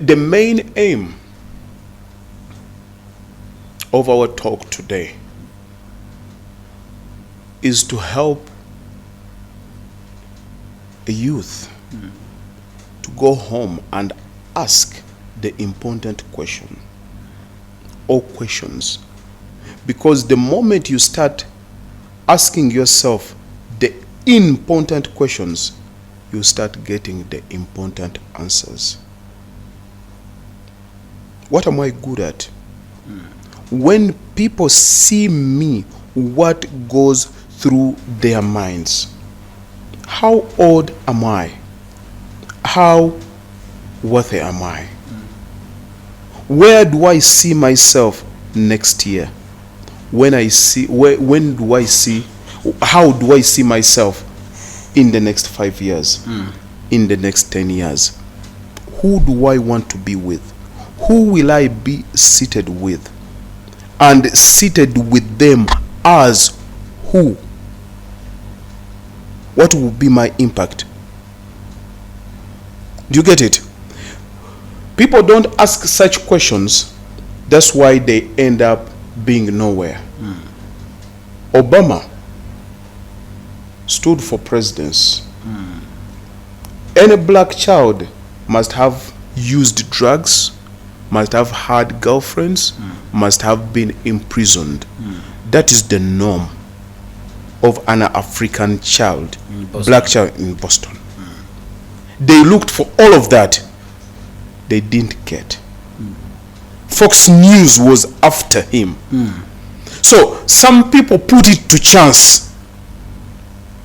The main aim of our talk today is to help a youth to go home and ask the important question or questions. Because the moment you start asking yourself the important questions, you start getting the important answers. What am I good at? When people see me, what goes through their minds? How old am I? How worthy am I? Where do I see myself next year? When do I see, how do I see myself in the next 5 years? In the next 10 years? Who do I want to be with? Who will I be seated with? And seated with them as who? What will be my impact? Do you get it? People don't ask such questions. That's why they end up being nowhere. Obama stood for presidency. Any black child must have used drugs, must have had girlfriends, must have been imprisoned. That is the norm of an African child, black child in Boston. They looked for all of that. They didn't get. Fox News was after him. So some people put it to chance,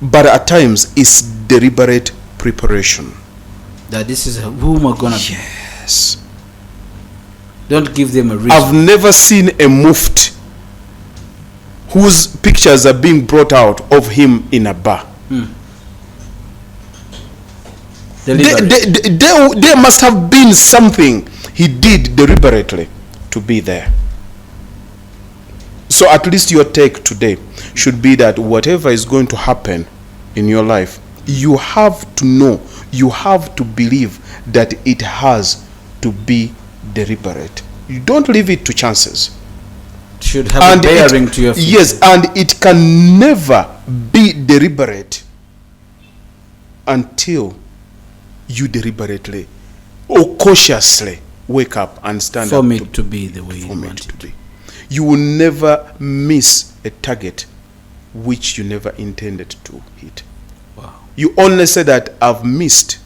but at times it's deliberate preparation. That this is who we're gonna be. Yes. Don't give them a reason. I've never seen a Mufti whose pictures are being brought out of him in a bar. There must have been something he did deliberately to be there. So at least your take today should be that whatever is going to happen in your life, you have to know, you have to believe that it has to be deliberate. You don't leave it to chances. It should have a bearing to your future. Yes, and it can never be deliberate until you deliberately or cautiously wake up and stand up. For it to be the way you want it to be. You will never miss a target which you never intended to hit. Wow. You only say that I've missed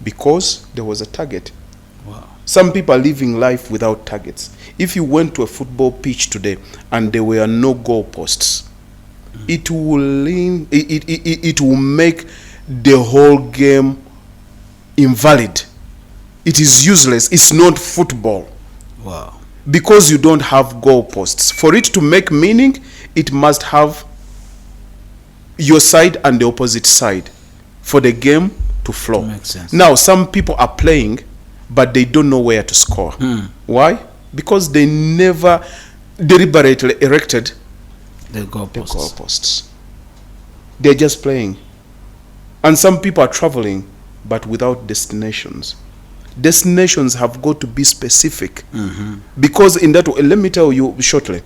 because there was a target. Wow. Some people are living life without targets. If you went to a football pitch today and there were no goalposts, it will make the whole game invalid. It is useless. It's not football. Wow. Because you don't have goalposts. For it to make meaning, it must have your side and the opposite side for the game to flow. That makes sense. Now, some people are playing, but they don't know where to score. Why? Because they never deliberately erected the goalposts. They're just playing. And some people are traveling, but without destinations. Destinations have got to be specific. Because in that way, let me tell you shortly,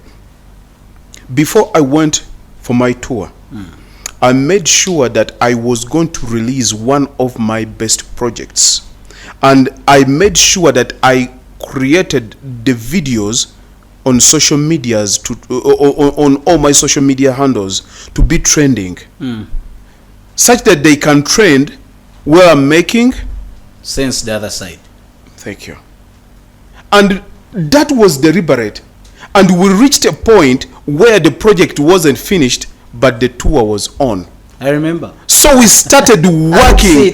before I went for my tour, I made sure that I was going to release one of my best projects. And I made sure that I created the videos on social medias, on all my social media handles, to be trending. Such that they can trend where I'm making sense the other side. Thank you. And that was deliberate. And we reached a point where the project wasn't finished, but the tour was on. I remember. So we started working day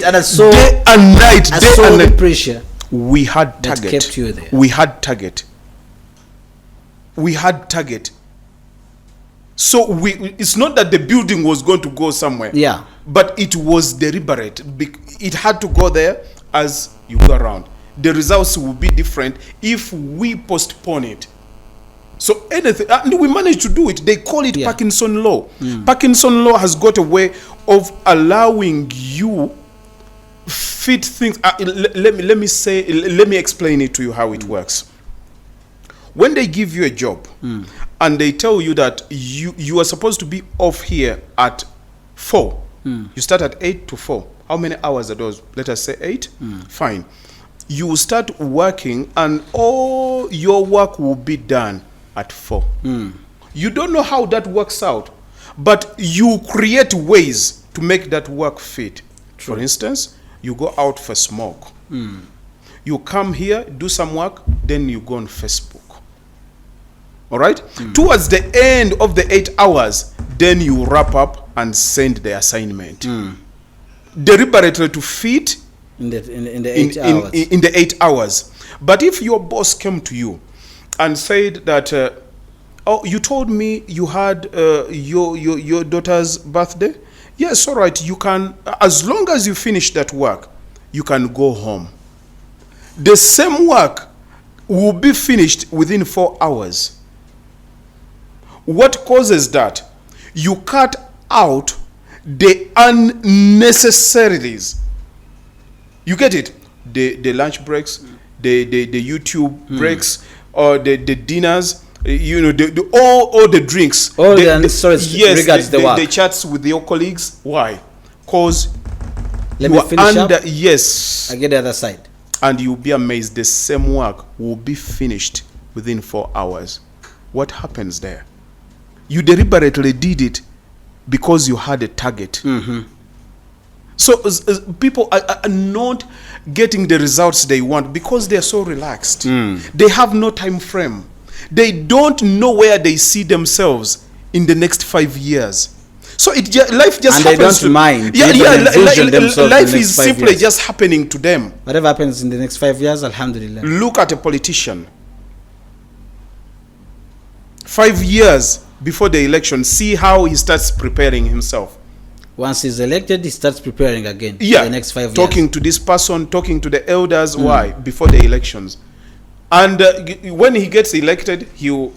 and night. The pressure. We had target. That kept you there. We had target. We had target. So it's not that the building was going to go somewhere. Yeah. But it was deliberate. It had to go there as you go around. The results will be different if we postpone it. So anything, and we managed to do it. They call it Parkinson law. Parkinson law has got a way of allowing you fit things. Let me explain it to you how it works. When they give you a job and they tell you that you are supposed to be off here at 4, you start at 8 to 4. How many hours are those? Let us say 8. Fine. You start working and all your work will be done at 4. You don't know how that works out, but you create ways to make that work fit. For instance, you go out for smoke. You come here, do some work, then you go on Facebook. All right? Towards the end of the 8 hours, then you wrap up and send the assignment. Deliberately to fit in the 8 hours. In the 8 hours. But if your boss came to you and said that, oh, you told me you had your daughter's birthday? Yes, all right, you can, as long as you finish that work, you can go home. The same work will be finished within 4 hours. What causes that? You cut out the unnecessaries. You get it? The lunch breaks, the YouTube breaks, or the dinners, you know, all the drinks. All the unnecessaries regards the work. The chats with your colleagues. Why? Because Let me finish up. Yes. I get the other side. And you'll be amazed. The same work will be finished within 4 hours. What happens there? You deliberately did it because you had a target. So people are not getting the results they want because they are so relaxed. They have no time frame. They don't know where they see themselves in the next 5 years. So life just and happens. They don't mind. Life is simply just happening to them. Whatever happens in the next 5 years, alhamdulillah. Look at a politician. 5 years before the election, see how he starts preparing himself. Once he's elected, he starts preparing again. Yeah, for the next 5 years. Talking to this person, talking to the elders. Why? Before the elections. And when he gets elected, he'll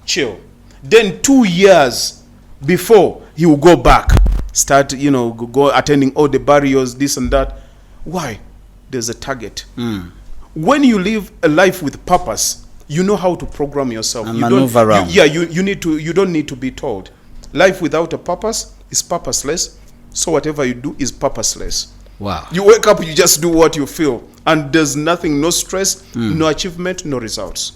chill. Then 2 years before, he will go back, start, you know, go attending all the barrios, this and that. Why? There's a target. When you live a life with purpose, you know how to program yourself. And maneuver around. You don't need to be told. Life without a purpose is purposeless. So whatever you do is purposeless. Wow. You wake up, you just do what you feel. And there's nothing, no stress, no achievement, no results.